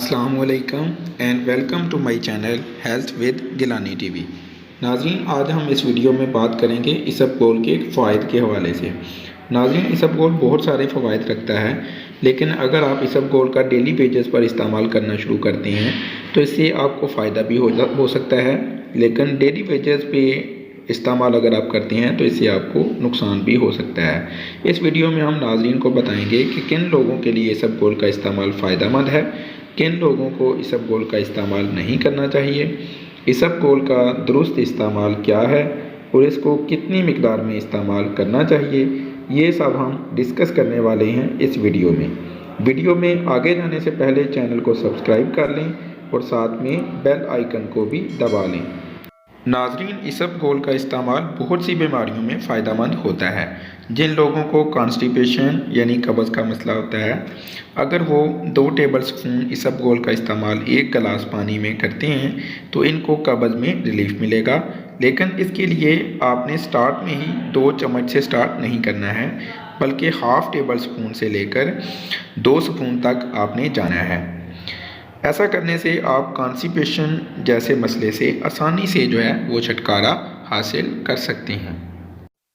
अस्सलाम वालेकुम and welcome to my channel health with Gilani TV. नाज़रीन, आज हम इस वीडियो में बात करेंगे इसबगोल के फ़ायदे के हवाले से। नाज़रीन, इसबगोल बहुत सारे फ़वाइद रखता है, लेकिन अगर आप इसबगोल का डेली बेसिस पर इस्तेमाल करना शुरू करते हैं तो इससे आपको फ़ायदा भी हो सकता है, लेकिन डेली बेसिस पे इस्तेमाल अगर आप करते हैं तो इससे आपको नुकसान भी हो सकता है। इस वीडियो में हम नाज़रीन को बताएंगे कि किन लोगों के लिए इसबगोल का इस्तेमाल फ़ायदेमंद है, किन लोगों को इसबगोल का इस्तेमाल नहीं करना चाहिए, इसबगोल का दुरुस्त इस्तेमाल क्या है और इसको कितनी मिकदार में इस्तेमाल करना चाहिए, ये सब हम डिस्कस करने वाले हैं इस वीडियो में। वीडियो में आगे जाने से पहले चैनल को सब्सक्राइब कर लें और साथ में बेल आइकन को भी दबा लें। नाज़रीन, इसबगोल का इस्तेमाल बहुत सी बीमारियों में फ़ायदेमंद होता है। जिन लोगों को कॉन्स्टिपेशन यानी कब्ज़ का मसला होता है, अगर वो 2 टेबल स्पून इसबगोल का इस्तेमाल 1 गिलास पानी में करते हैं तो इनको कब्ज़ में रिलीफ मिलेगा। लेकिन इसके लिए आपने स्टार्ट में ही 2 चम्मच से स्टार्ट नहीं करना है, बल्कि हाफ़ टेबल स्पून से लेकर 2 स्पून तक आपने जाना है। ऐसा करने से आप कॉन्स्टिपेशन जैसे मसले से आसानी से वो छुटकारा हासिल कर सकते हैं।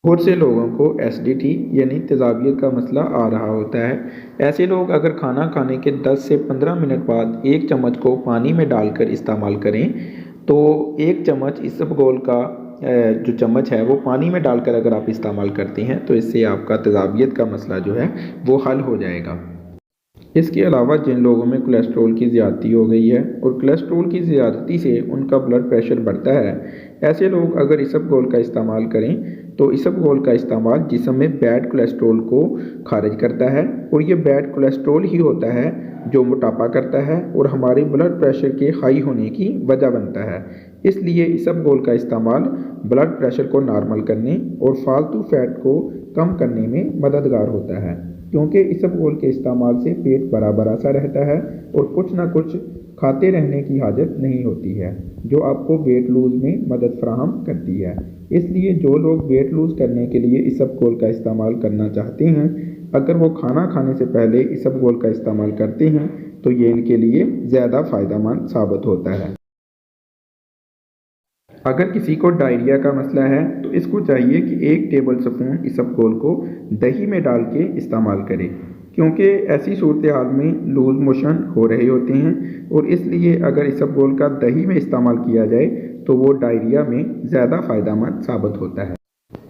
बहुत से लोगों को एसिडिटी यानी तेज़ाबियत का मसला आ रहा होता है। ऐसे लोग अगर खाना खाने के 10 से 15 मिनट बाद 1 चम्मच को पानी में डालकर इस्तेमाल करें तो 1 चम्मच इसबगोल का जो चम्मच है वो पानी में डालकर अगर आप इस्तेमाल करते हैं तो इससे आपका तेज़ाबियत का मसला वो हल हो जाएगा। इसके अलावा जिन लोगों में कोलेस्ट्रॉल की ज़्यादती हो गई है और कोलेस्ट्रॉल की ज़्यादती से उनका ब्लड प्रेशर बढ़ता है, ऐसे लोग अगर इसबगोल का इस्तेमाल करें तो इसबगोल का इस्तेमाल जिस्म में बैड कोलेस्ट्रॉल को खारिज करता है और ये बैड कोलेस्ट्रॉल ही होता है जो मोटापा करता है और हमारे ब्लड प्रेशर के हाई होने की वजह बनता है। इसलिए इसबगोल का इस्तेमाल ब्लड प्रेशर को नॉर्मल करने और फालतू फैट को कम करने में मददगार होता है, क्योंकि इसबगोल के इस्तेमाल से पेट भरा भरा सा रहता है और कुछ ना कुछ खाते रहने की हाजत नहीं होती है, जो आपको वेट लूज़ में मदद फराहम करती है। इसलिए जो लोग वेट लूज़ करने के लिए इसबगोल का इस्तेमाल करना चाहते हैं, अगर वो खाना खाने से पहले इसबगोल का इस्तेमाल करते हैं तो ये इनके लिए ज़्यादा फ़ायदेमंद साबित होता है। अगर किसी को डायरिया का मसला है तो इसको चाहिए कि 1 टेबल स्पून इसबगोल को दही में डाल के इस्तेमाल करें, क्योंकि ऐसी सूरत हाल में लूज़ मोशन हो रहे होते हैं और इसलिए अगर इसबगोल का दही में इस्तेमाल किया जाए तो वो डायरिया में ज़्यादा फ़ायदेमंद साबित होता है।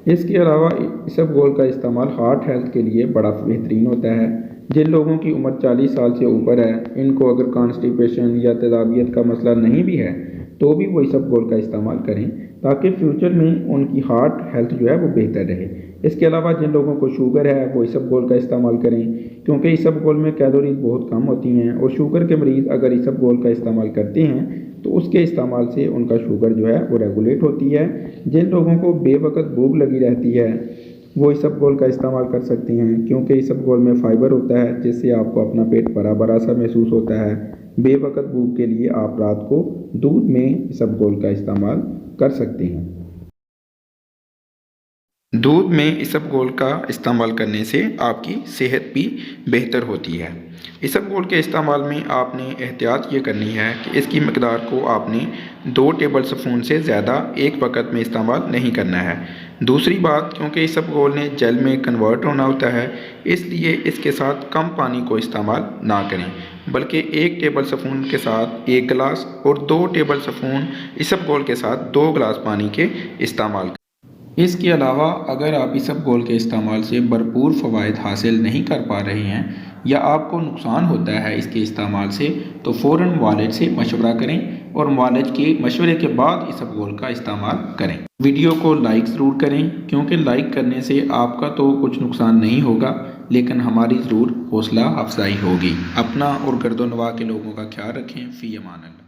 इसके अलावा इसबगोल का इस्तेमाल हार्ट हेल्थ के लिए बड़ा बेहतरीन होता है। जिन लोगों की उम्र 40 साल से ऊपर है, इनको अगर कॉन्स्टिपेशन या तेज़ाबियत का मसला नहीं भी है तो भी वो इसबगोल का इस्तेमाल करें, ताकि फ्यूचर में उनकी हार्ट हेल्थ वो बेहतर रहे। इसके अलावा जिन लोगों को शुगर है वो इसबगोल का इस्तेमाल करें, क्योंकि इसबगोल में कैलोरीज बहुत कम होती हैं और शुगर के मरीज़ अगर इसबगोल का इस्तेमाल करते हैं तो उसके इस्तेमाल से उनका शुगर वो रेगुलेट होती है। जिन लोगों को बेवक़्त भूख लगी रहती है वो इसबगोल का इस्तेमाल कर सकते हैं, क्योंकि इसबगोल में फ़ाइबर होता है जिससे आपको अपना पेट भरा भरा सा महसूस होता है। बेवक़्त भूख के लिए आप रात को दूध में इसबगोल का इस्तेमाल कर सकते हैं। दूध में इसबगोल का इस्तेमाल करने से आपकी सेहत भी बेहतर होती है। इसबगोल के इस्तेमाल में आपने एहतियात ये करनी है कि इसकी मकदार को आपने 2 टेबल स्पून से ज़्यादा एक वक़्त में इस्तेमाल नहीं करना है। दूसरी बात, क्योंकि इसबगोल ने जेल में कन्वर्ट होना होता है, इसलिए इसके साथ कम पानी को इस्तेमाल ना करें, बल्कि 1 टेबल स्पून के साथ 1 गिलास और 2 टेबल स्पून इसबगोल के साथ 2 गिलास पानी के इस्तेमाल करें। इसके अलावा अगर आप इसबगोल के इस्तेमाल से भरपूर फ़वाइद हासिल नहीं कर पा रहे हैं या आपको नुकसान होता है इसके इस्तेमाल से, तो फ़ौरन वालिद से मशवरा करें और वालिद के मशवरे के बाद इसबगोल का इस्तेमाल करें। वीडियो को लाइक ज़रूर करें, क्योंकि लाइक करने से आपका तो कुछ नुकसान नहीं होगा, लेकिन हमारी ज़रूर हौसला अफजाई होगी। अपना और गर्दो नवाह के लोगों का ख्याल रखें। फ़ी अमान अल्लाह।